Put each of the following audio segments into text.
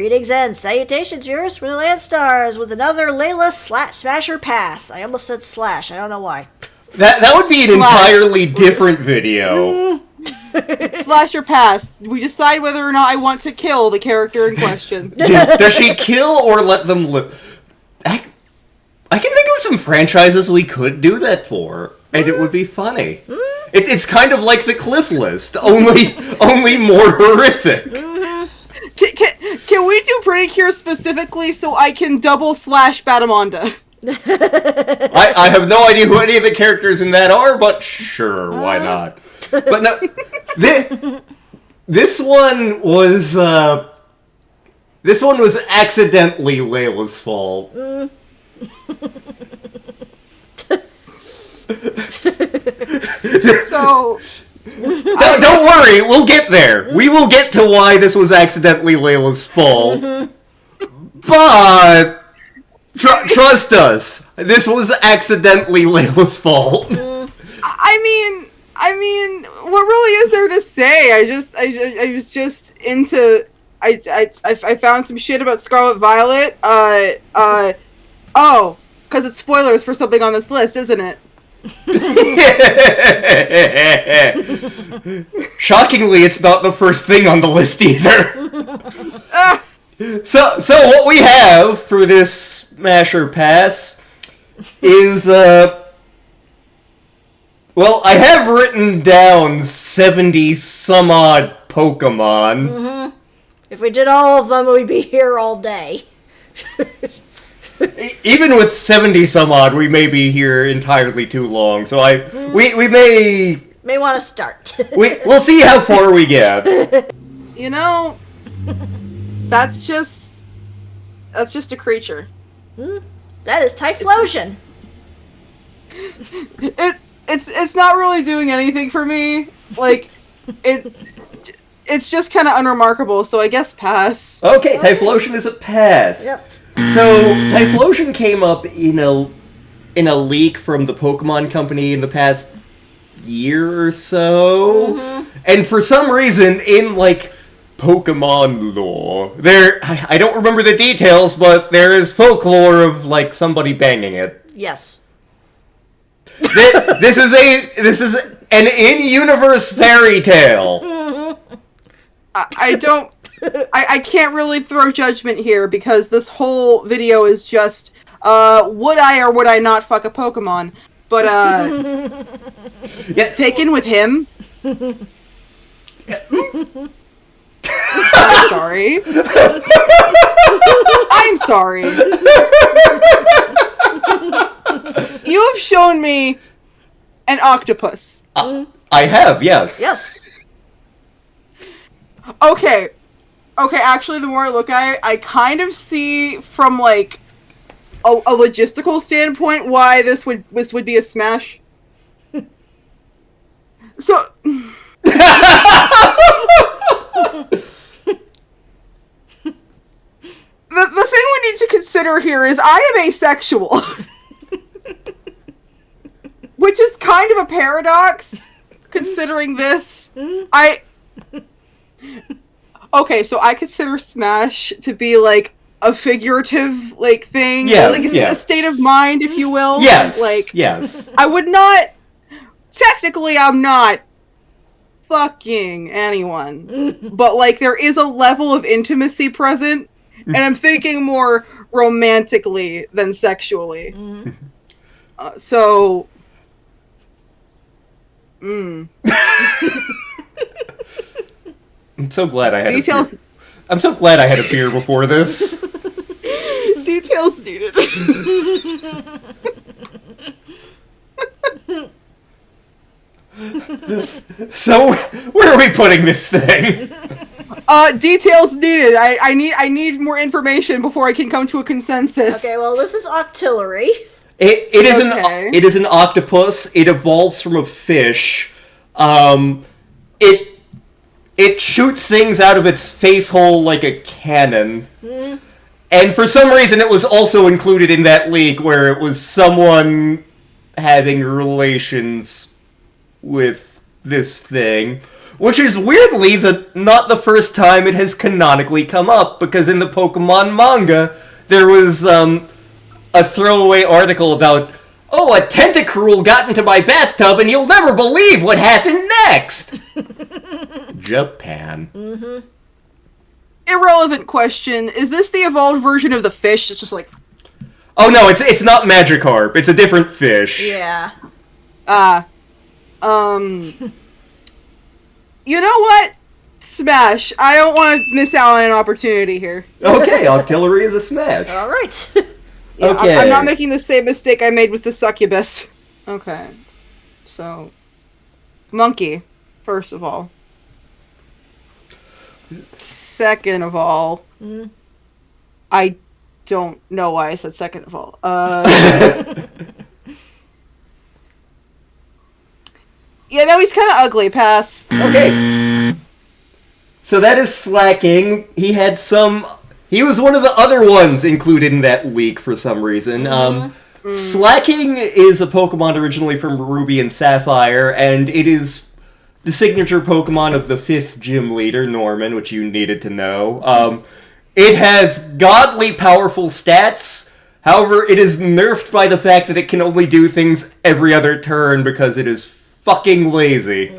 Greetings and salutations, viewers from the Land Stars, with another Layla Smasher Pass. I almost said slash, I don't know why. That would be an entirely different video. Slash or pass. We decide whether or not I want to kill the character in question. Does she kill or let them live? I can think of some franchises we could do that for, and it would be funny. It's kind of like the Cliff List, only more horrific. Can we do Pretty Cure specifically so I can double slash Batamonda? I have no idea who any of the characters in that are, but sure, why not? But no, this one was accidentally Layla's fault. So don't worry, we'll get there. We will get to why this was accidentally Layla's fault. But trust us, this was accidentally Layla's fault. I mean, what really is there to say? I was just into. I found some shit about Scarlet Violet. Oh, because it's spoilers for something on this list, isn't it? Shockingly, it's not the first thing on the list either. So what we have for this Smasher Pass is, well, I have written down 70-some-odd Pokemon. Mm-hmm. If we did all of them, we'd be here all day. Even with 70-some-odd, we may be here entirely too long, so we may want to start. we'll see how far we get. You know, that's just a creature. That is Typhlosion. It's not really doing anything for me. Like, it's just kind of unremarkable, so I guess pass. Okay, Typhlosion is a pass. Yep. So, Typhlosion came up in a leak from the Pokemon Company in the past year or so. Mm-hmm. And for some reason, in, like, Pokemon lore, I don't remember the details, but there is folklore of, like, somebody banging it. Yes. This is an in-universe fairy tale. I can't really throw judgment here because this whole video is just, would I or would I not fuck a Pokemon? But, yeah. taken with him? I'm sorry. I'm sorry. You have shown me an octopus. I have, yes. Yes. Okay, actually, the more I look at it, I kind of see from, like, a logistical standpoint why this would be a smash. So... The thing we need to consider here is I am asexual. Which is kind of a paradox, considering this. Okay, so I consider Smash to be, like, a figurative, like, thing. Yeah, like, a state of mind, if you will. Yes, like, yes. I would not... Technically, I'm not fucking anyone. But, like, there is a level of intimacy present, and I'm thinking more romantically than sexually. So... I'm so glad I had Details. a beer. I'm so glad I had a beer before this. Details needed. So, where are we putting this thing? Details needed. I need more information before I can come to a consensus. Okay, well, this is Octillery. It is an octopus. It evolves from a fish. It shoots things out of its face hole like a cannon. And for some reason it was also included in that leak where it was someone having relations with this thing, which is weirdly not the first time it has canonically come up, because in the Pokemon manga, there was a throwaway article about, oh, a Tentacruel got into my bathtub and you'll never believe what happened next! Japan. Mm-hmm. Irrelevant question. Is this the evolved version of the fish? It's just like... Oh no, it's not Magikarp. It's a different fish. Yeah. You know what? Smash. I don't want to miss out on an opportunity here. Okay, Octillery is a smash. All right. Yeah, Okay. I'm not making the same mistake I made with the succubus. Okay. So, monkey, first of all. Second of all, I don't know why I said second of all. Yeah, no, he's kind of ugly. Pass. Okay. So that is Slacking. He was one of the other ones included in that leak for some reason. Slacking is a Pokemon originally from Ruby and Sapphire, and it is the signature Pokemon of the 5th gym leader, Norman, which you needed to know. It has godly powerful stats. However, it is nerfed by the fact that it can only do things every other turn because it is fucking lazy.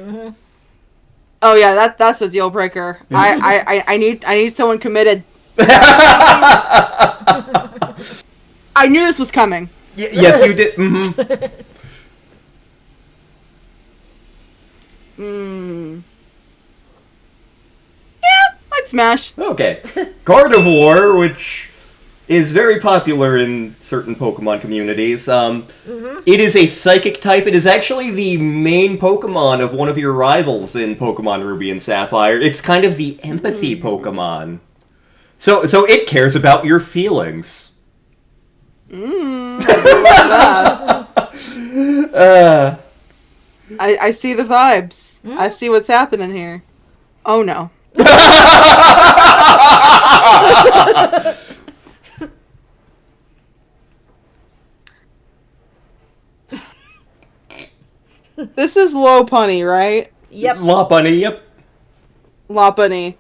Oh yeah, that's a deal breaker. I need someone committed. I knew this was coming. Yes, you did. Mm-hmm. Yeah, I'd smash. Okay. Gardevoir, which is very popular in certain Pokemon communities. It is a psychic type. It is actually the main Pokemon of one of your rivals in Pokemon Ruby and Sapphire. It's kind of the empathy Pokemon. So it cares about your feelings. I see the vibes. I see what's happening here. Oh no. This is Lopunny, right? Yep. Lopunny, yep. Lopunny.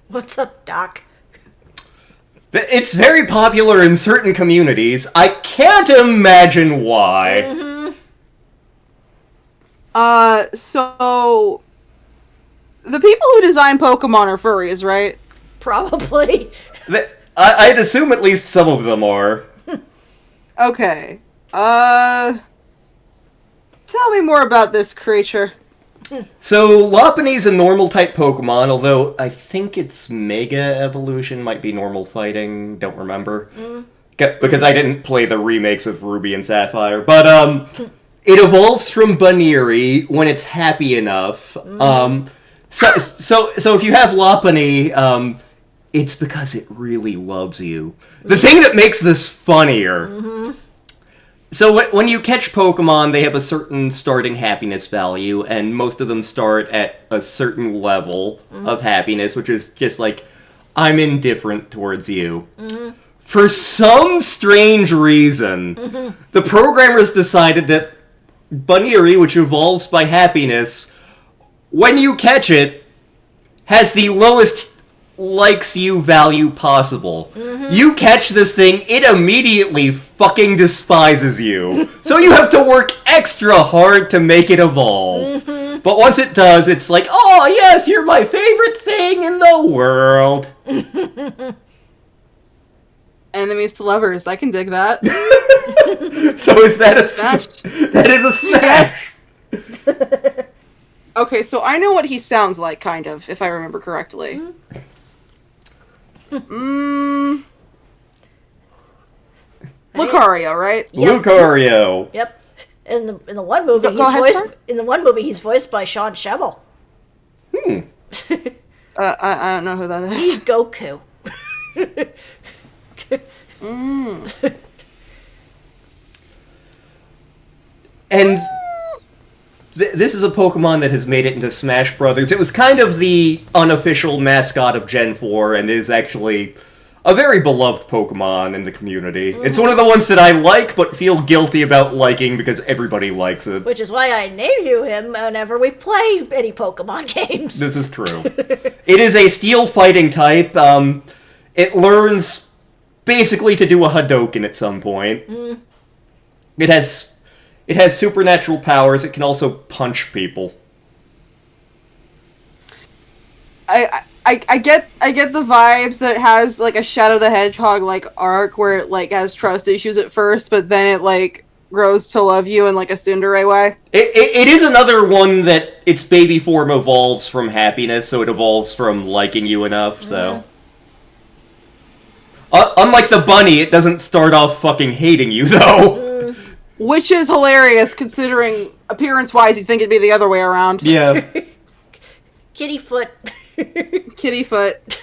What's up, Doc? It's very popular in certain communities. I can't imagine why. So the people who design Pokemon are furries, right? Probably. I'd assume at least some of them are. Okay. Tell me more about this creature. So, Lopunny's a normal-type Pokemon, although I think its Mega Evolution might be normal fighting. Don't remember. Because I didn't play the remakes of Ruby and Sapphire. But, it evolves from Baniri when it's happy enough. So if you have Lopunny, it's because it really loves you. The thing that makes this funnier... So when you catch Pokemon, they have a certain starting happiness value, and most of them start at a certain level of happiness, which is just like, I'm indifferent towards you. For some strange reason, the programmers decided that Baniri, which evolves by happiness, when you catch it, has the lowest likes you value possible. You catch this thing, it immediately fucking despises you. So you have to work extra hard to make it evolve. But once it does, it's like, oh yes, you're my favorite thing in the world. Enemies to lovers, I can dig that. So is that a Smash? That is a smash. Yes. Okay, so I know what he sounds like, kind of, if I remember correctly. Lucario, right? Yep. Lucario. Yep. In the one movie, he's voiced by Sean Schemmel. I don't know who that is. He's Goku. And this is a Pokemon that has made it into Smash Brothers. It was kind of the unofficial mascot of Gen 4, and is actually a very beloved Pokemon in the community. It's one of the ones that I like, but feel guilty about liking because everybody likes it. Which is why I name you him whenever we play any Pokemon games. This is true. It is a steel fighting type. It learns basically to do a Hadouken at some point. It has supernatural powers. It can also punch people. I get the vibes that it has like a Shadow the Hedgehog like arc where it like has trust issues at first, but then it like grows to love you in like a tsundere way. It is another one that its baby form evolves from happiness, so it evolves from liking you enough. So, unlike the bunny, it doesn't start off fucking hating you though. Which is hilarious considering appearance-wise, you'd think it'd be the other way around. Yeah. Kittyfoot. Kittyfoot.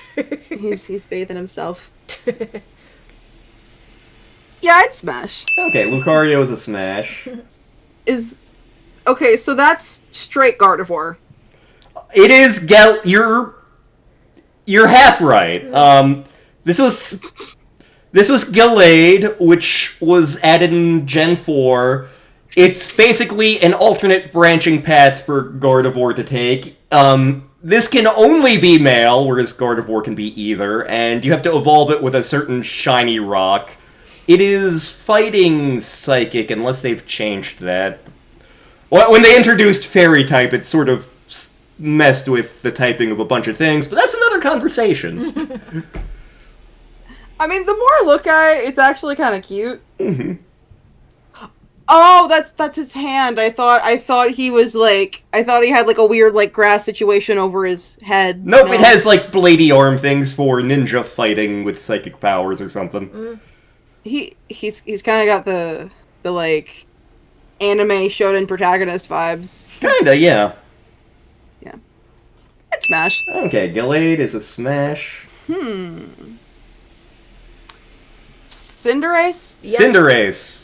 He's bathing himself. Yeah, I'd smash. Okay, Lucario is a smash. Okay, so that's straight Gardevoir. It is You're half right. This was Gallade, which was added in Gen 4. It's basically an alternate branching path for Gardevoir to take. This can only be male, whereas Gardevoir can be either, and you have to evolve it with a certain shiny rock. It is fighting psychic, unless they've changed that. When they introduced fairy type, it sort of messed with the typing of a bunch of things, but that's another conversation. I mean, the more I look at it, it's actually kind of cute. Oh, that's his hand. I thought he was like, I thought he had like a weird like grass situation over his head. Nope, no. It has like bladey arm things for ninja fighting with psychic powers or something. He's kind of got the like anime shonen protagonist vibes. Kinda, yeah. Yeah. I'd smash. Okay, Gallade is a smash. Cinderace? Yep. Cinderace.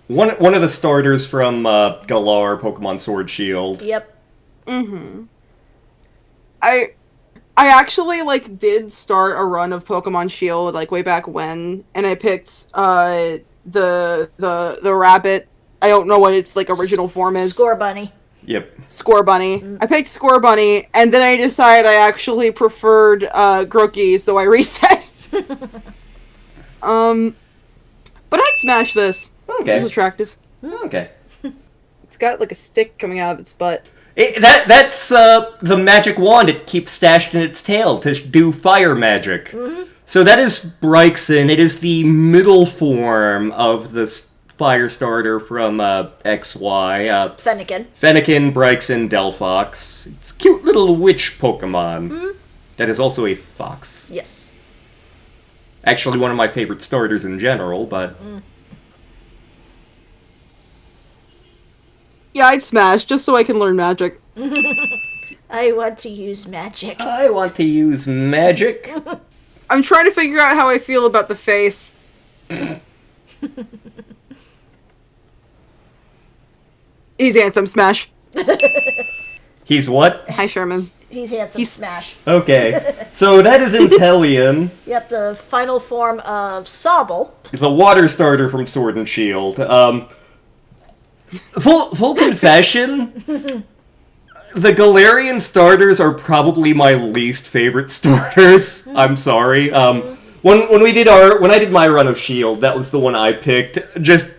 One of the starters from Galar, Pokemon Sword Shield. Yep. I actually like did start a run of Pokemon Shield like way back when, and I picked the rabbit. I don't know what its like original form is. Scorbunny. Yep. Scorbunny. I picked Scorbunny, and then I decided I actually preferred Grookey, so I reset. But I'd smash this. Okay. This is attractive. Okay. It's got like a stick coming out of its butt. That's the magic wand it keeps stashed in its tail to do fire magic. So that is Bryxen. It is the middle form of the fire starter from XY. Fennekin, Bryxen, Delphox. It's a cute little witch Pokemon. That is also a fox. Yes. Actually, one of my favorite starters in general, but... Yeah, I'd smash, just so I can learn magic. I want to use magic. I want to use magic. I'm trying to figure out how I feel about the face. He's handsome, smash. He's what? Hi, Sherman. He's handsome, smash. Okay, so that is Inteleon. Yep, the final form of Sobble. The water starter from Sword and Shield. Full confession, the Galarian starters are probably my least favorite starters. I'm sorry. When I did my run of Shield, that was the one I picked, just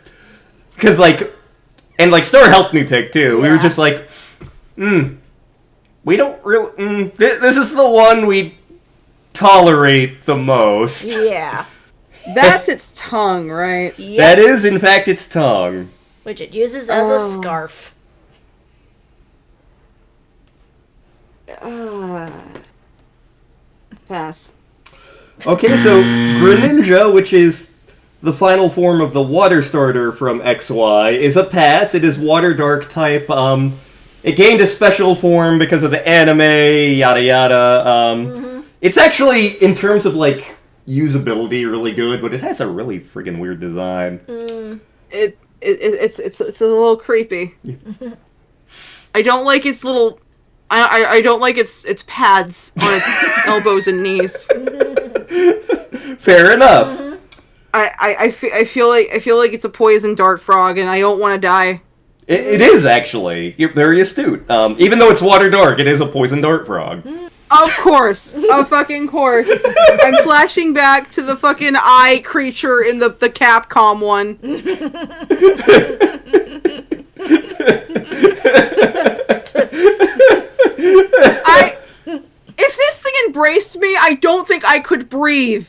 because Star helped me pick too. Yeah. We were just like, we don't really. This is the one we tolerate the most. Yeah. That's its tongue, right? Yep. That is, in fact, its tongue. Which it uses as a scarf. Pass. Okay, so Greninja, which is the final form of the water starter from XY, is a pass. It is water dark type. It gained a special form because of the anime, yada yada. It's actually, in terms of like usability, really good, but it has a really friggin' weird design. It's a little creepy. I don't like its little I don't like its pads on its elbows and knees. Fair enough. Mm-hmm. I feel like it's a poison dart frog, and I don't want to die. It is actually. You're very astute. Even though it's water dark, it is a poison dart frog. Of course, of fucking course. I'm flashing back to the fucking eye creature in the Capcom one. If this thing embraced me, I don't think I could breathe.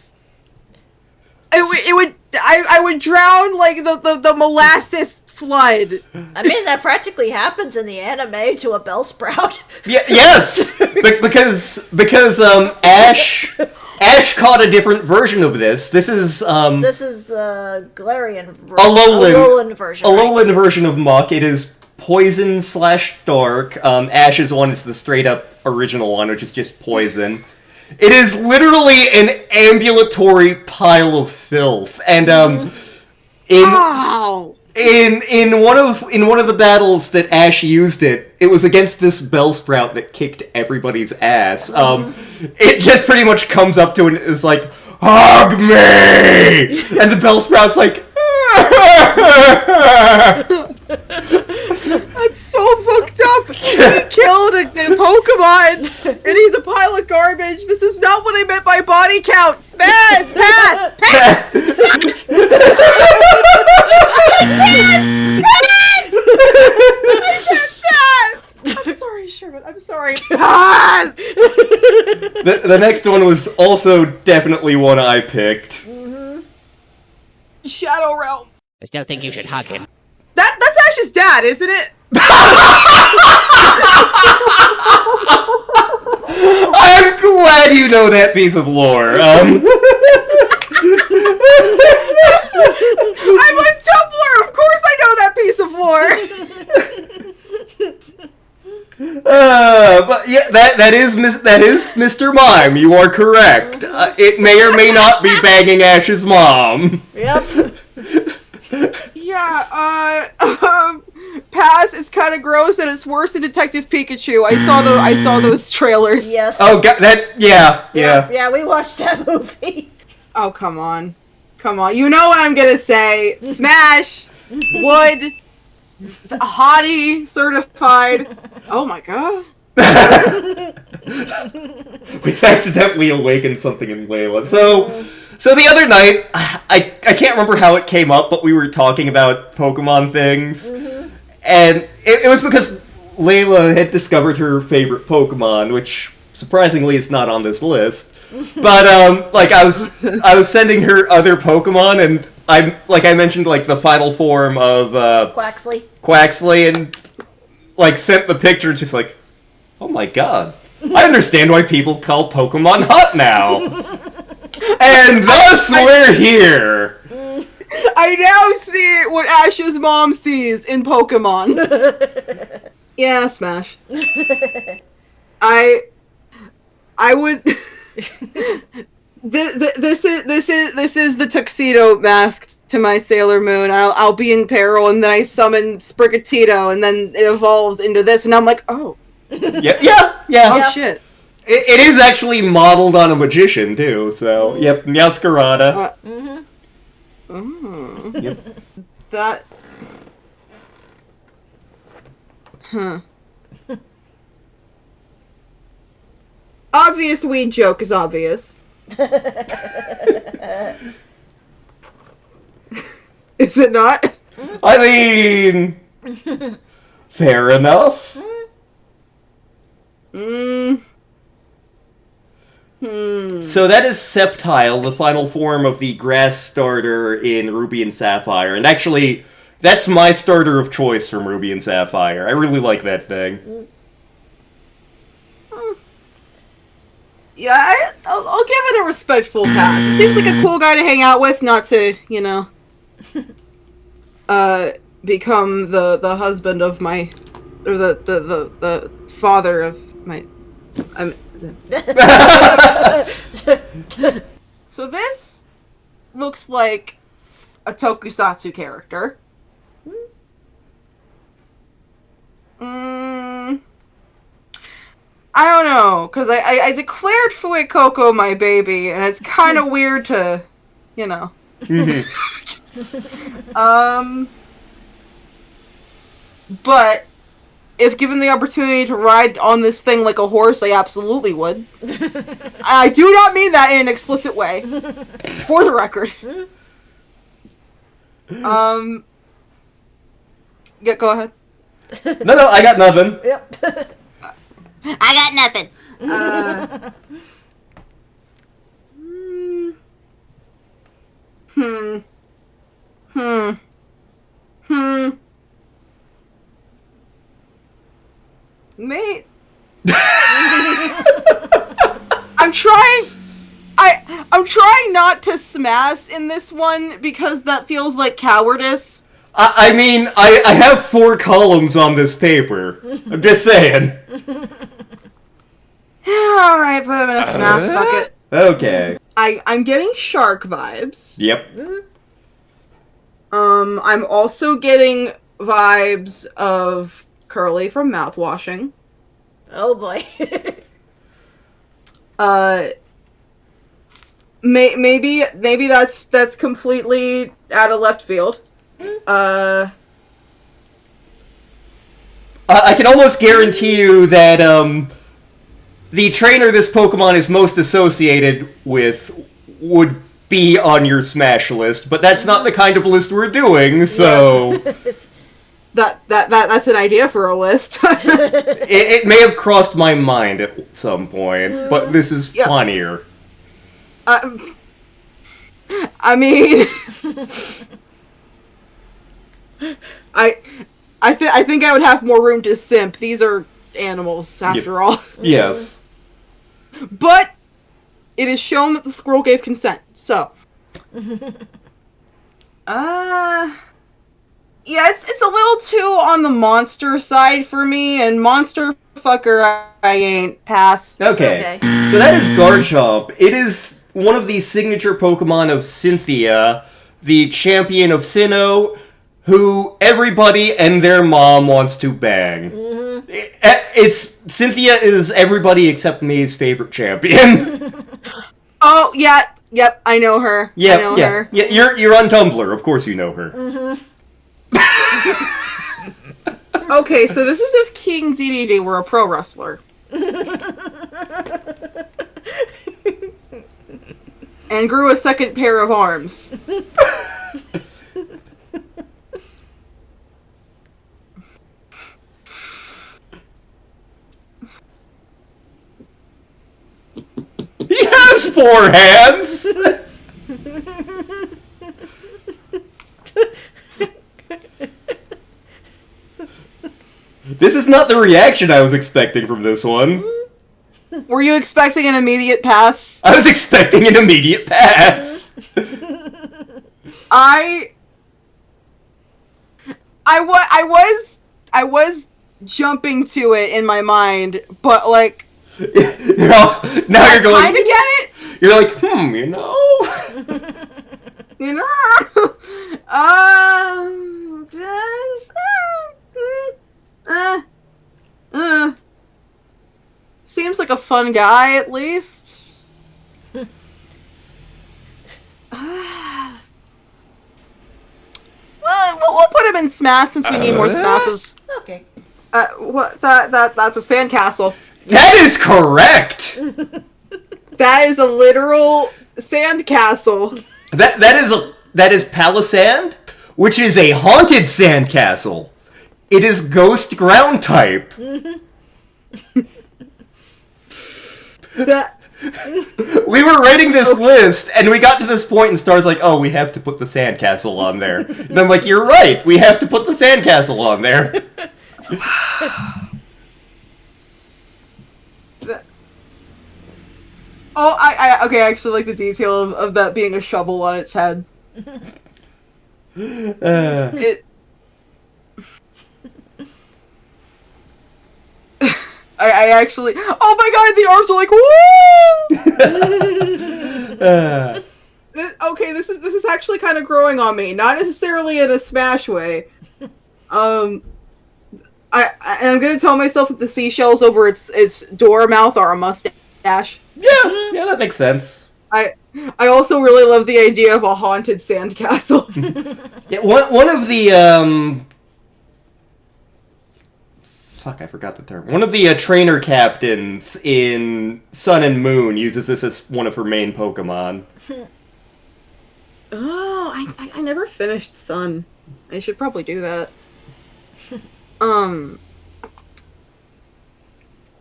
I would drown like the molasses flood. I mean, that practically happens in the anime to a Bellsprout. Yes, because Ash caught a different version of this. This is the Galarian version. Alolan version. Alolan version of Muck. It is poison / dark. Ash's one is the straight up original one, which is just poison. It is literally an ambulatory pile of filth, and Wow. In one of the battles that Ash used it was against this Bellsprout that kicked everybody's ass. It just pretty much comes up to it and is like, "Hug me!" And the Bellsprout's like, That's so fucked up. He killed a Pokemon, and he's a pile of garbage. This is not what I meant by body count. Smash! Pass! Pass! Pass! I'm sorry, Sherman. I'm sorry. Pass! The next one was also definitely one I picked. Shadow Realm. I still think you should hug him. That's Ash's dad, isn't it? I'm glad you know that piece of lore. I'm on Tumblr. Of course I know that piece of lore. But yeah, that is Mr. Mime. You are correct. It may or may not be banging Ash's mom. Yep. Yeah, Pass is kind of gross, and it's worse than Detective Pikachu. I saw those trailers. Yes. Oh, God, yeah. Yeah, we watched that movie. Oh, come on. You know what I'm gonna say. Smash! Wood! Hottie certified. Oh my god. We've accidentally awakened something in Layla. So the other night, I can't remember how it came up, but we were talking about Pokemon things. And it was because Layla had discovered her favorite Pokemon, which surprisingly is not on this list. But I was sending her other Pokemon, and I mentioned the final form of Quaxley, and sent the picture, just like, oh my god, I understand why people call Pokemon hot now. And thus we're here. I now see what Ash's mom sees in Pokemon. Yeah, Smash. I would. This is the tuxedo mask to my Sailor Moon. I'll be in peril, and then I summon Sprigatito, and then it evolves into this, and I'm like, oh. Yeah. Oh shit. It is actually modeled on a magician too. So yep, Meowscarada. Yep. That. Huh. Obvious weed joke is obvious. Is it not? I mean, fair enough. So that is Sceptile, the final form of the grass starter in Ruby and Sapphire. And actually, that's my starter of choice from Ruby and Sapphire. I really like that thing. Yeah, I'll give it a respectful pass. It seems like a cool guy to hang out with, not to, become the husband of my, or the father of my. So this looks like a tokusatsu character. I don't know, because I declared Fuecoco my baby, and it's kind of weird to, you know. But if given the opportunity to ride on this thing like a horse, I absolutely would. I do not mean that in an explicit way, for the record. Yeah, go ahead. No, I got nothing. Yep. I got nothing. Mate. I'm trying not to smash in this one because that feels like cowardice. I mean, I have 4 columns on this paper. I'm just saying. Alright, put him in a smash bucket. Okay. I'm getting shark vibes. Yep. I'm also getting vibes of Curly from mouthwashing. Oh boy. Maybe that's completely out of left field. I can almost guarantee you that the trainer this Pokemon is most associated with would be on your Smash list, but that's not the kind of list we're doing, so... That's an idea for a list. it may have crossed my mind at some point, but this is funnier. I mean... I think I would have more room to simp. These are animals, after all. Yes. But it is shown that the squirrel gave consent, so. Yeah, it's a little too on the monster side for me, and monster fucker I ain't. Pass. Okay. So that is Garchomp. It is one of the signature Pokemon of Cynthia, the champion of Sinnoh, who everybody and their mom wants to bang. It's Cynthia is everybody except me's favorite champion. Oh yeah, yep, I know her. Yeah, I know her. Yeah, you're on Tumblr, of course you know her. Okay, so this is if King DDD were a pro wrestler. And grew a second pair of arms. He has 4 hands! This is not the reaction I was expecting from this one. Were you expecting an immediate pass? I was expecting an immediate pass. I was jumping to it in my mind, but like now you're going. Kind of get it. You're like, you know. You know, seems like a fun guy at least. We'll put him in Smash since we need more Smashes. Okay. What? That's a sandcastle. That is correct. That is a literal sandcastle. That is Palisand, which is a haunted sandcastle. It is ghost ground type. We were writing this list, and we got to this point, and Star's like, "Oh, we have to put the sandcastle on there." And I'm like, "You're right. We have to put the sandcastle on there." Oh, I actually like the detail of that being a shovel on its head. I actually... Oh my god, the arms are like, woo! Okay, this is actually kind of growing on me. Not necessarily in a Smash way. I'm gonna tell myself that the seashells over its door mouth are a mustache. Yeah, that makes sense. I also really love the idea of a haunted sandcastle. Yeah, one of the fuck, I forgot the term. One of the trainer captains in Sun and Moon uses this as one of her main Pokemon. Oh, I never finished Sun. I should probably do that.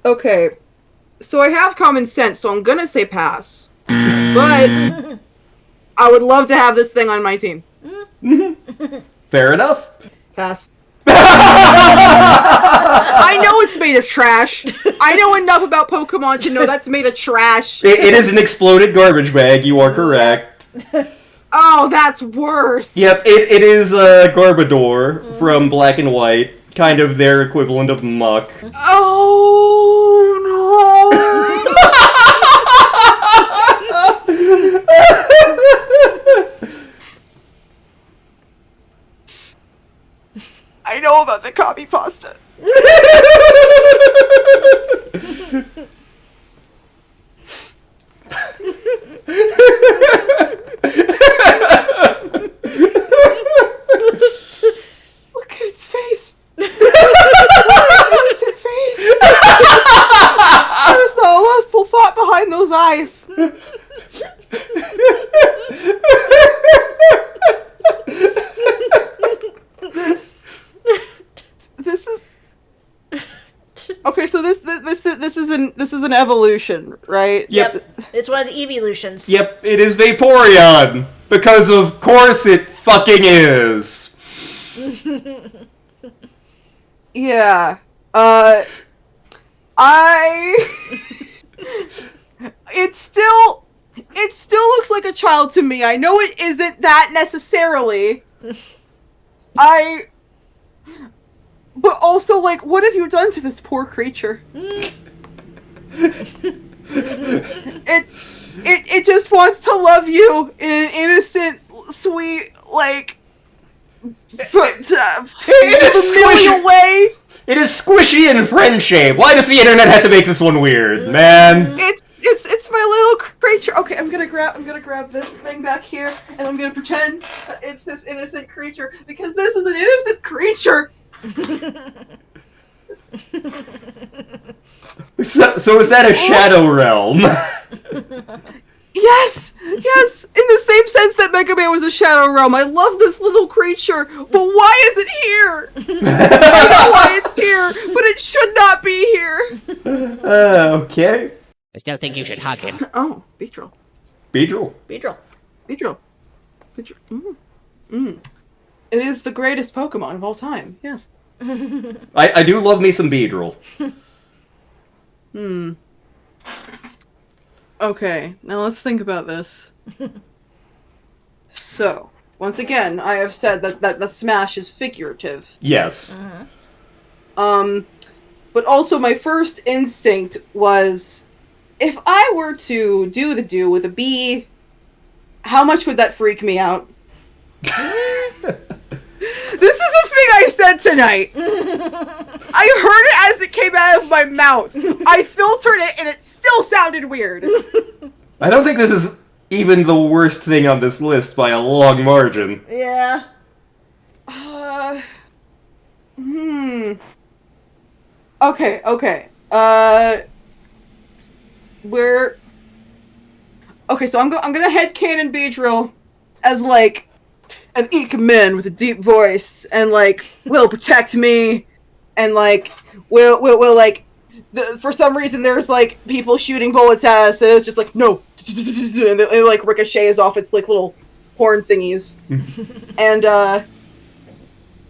Okay. So I have common sense, so I'm gonna say pass. But I would love to have this thing on my team. Fair enough. Pass. I know it's made of trash. I know enough about Pokemon to know that's made of trash. It is an exploded garbage bag, you are correct. Oh, that's worse. Yep, it is Garbodor from Black and White. Kind of their equivalent of Muck. Oh, no. I know about the copy pasta. Look at its face. What an innocent face. There's no lustful thought behind those eyes. This is okay. So this is an evolution, right? Yep. It's one of the evolutions. Yep, it is Vaporeon. Because of course it fucking is. Yeah. It still looks like a child to me. I know it isn't that necessarily. But also, like, what have you done to this poor creature? It just wants to love you in an innocent, sweet, like, familial way. It is squishy and friend-shaped. Why does the internet have to make this one weird, man? It's my little creature. Okay, I'm gonna grab this thing back here, and I'm gonna pretend that it's this innocent creature because this is an innocent creature. So is that a Shadow Realm? Yes, in the same sense that Mega Man was a Shadow Realm. I love this little creature, but why is it here? I know why it's here, but it should not be here. Okay. I still think you should hug him. Oh, Beedrill. Beedrill. It is the greatest Pokemon of all time, yes. I do love me some Beedrill. Okay, now let's think about this. So, once again, I have said that the smash is figurative. Yes. But also my first instinct was, if I were to do with a bee, how much would that freak me out? This is a thing I said tonight. I heard it as it came out of my mouth. I filtered it and it still sounded weird. I don't think this is even the worst thing on this list by a long margin. Yeah. Okay. Okay, so I'm gonna headcanon Beedrill as, like, an Ikemen with a deep voice, and, like, will protect me, and, like, will like, for some reason there's, like, people shooting bullets at us, and it's just like, no, and it, like, ricochets off its, like, little horn thingies. And,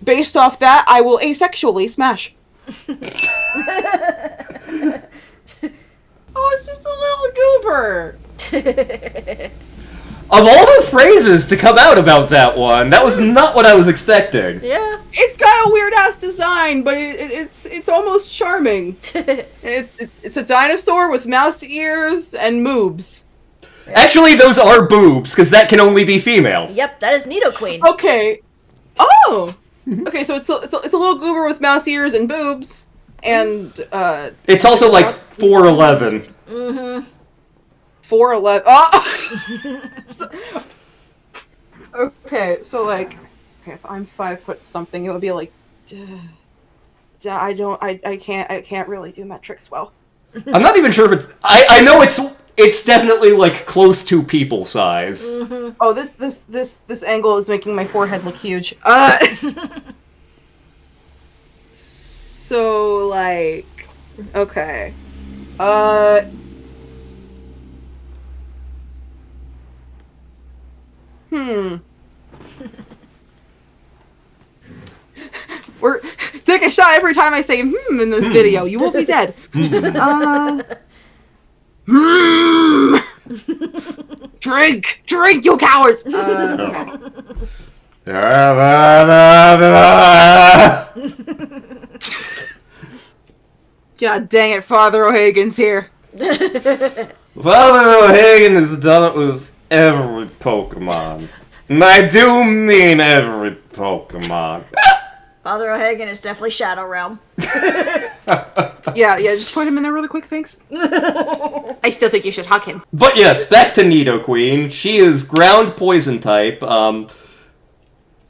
based off that, I will asexually smash. Oh, it's just a little goober. Of all the phrases to come out about that one, that was not what I was expecting. Yeah. It's got a weird ass design, but it's almost charming. It's a dinosaur with mouse ears and moobs. Actually, those are boobs, because that can only be female. Yep, that is Nidoqueen. Okay. Oh, Okay, so it's a little goober with mouse ears and boobs, and It's also like 4'11". 4'11". Oh! Okay, so like, if I'm 5 foot something, it would be like, I can't really do metrics well. I'm not even sure if it's. I know it's definitely like close to people size. Oh, this angle is making my forehead look huge. So like, okay, We're take a shot every time I say in this video. You will be dead. Drink, you cowards. Okay. God dang it, Father O'Hagan's here. Father O'Hagan has done it with every Pokemon. And I do mean every Pokemon. Father O'Hagan is definitely Shadow Realm. Yeah, just put him in there really quick, thanks. I still think you should hug him. But yes, back to Nidoqueen. She is ground poison type.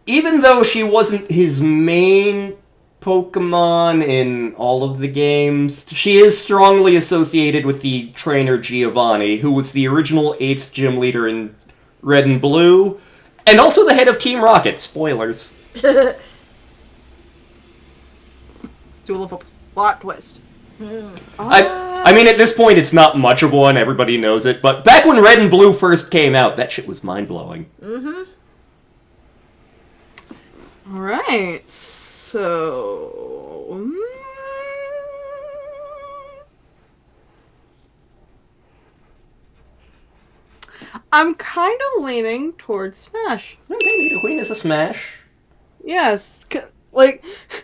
Even though she wasn't his main Pokemon in all of the games, she is strongly associated with the trainer Giovanni, who was the original 8th gym leader in Red and Blue, and also the head of Team Rocket. Spoilers. Do a little plot twist. I mean, at this point, it's not much of one. Everybody knows it. But back when Red and Blue first came out, that shit was mind-blowing. Alright, so... I'm kind of leaning towards Smash. Okay, Nidoqueen is a smash. Yes,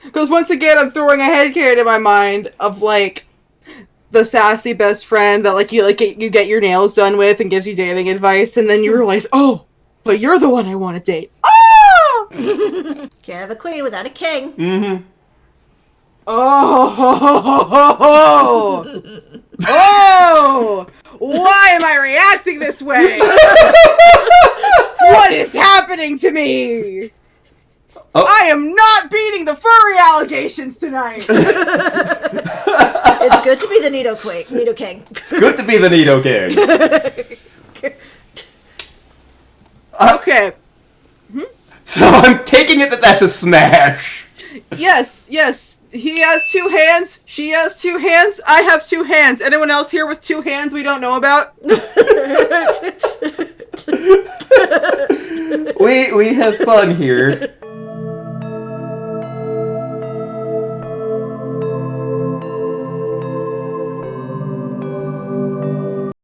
because once again, I'm throwing a headcanon in my mind of, like, the sassy best friend that, you get your nails done with and gives you dating advice, and then you realize, oh, but you're the one I want to date. Ah! Can't have a queen without a king. Oh! Why am I reacting this way? What is happening to me? Oh. I am not beating the furry allegations tonight. It's good to be the Nido King. It's good to be the Nidoking. Okay. So I'm taking it that that's a smash. Yes. He has 2 hands. She has 2 hands. I have 2 hands. Anyone else here with 2 hands we don't know about? We have fun here.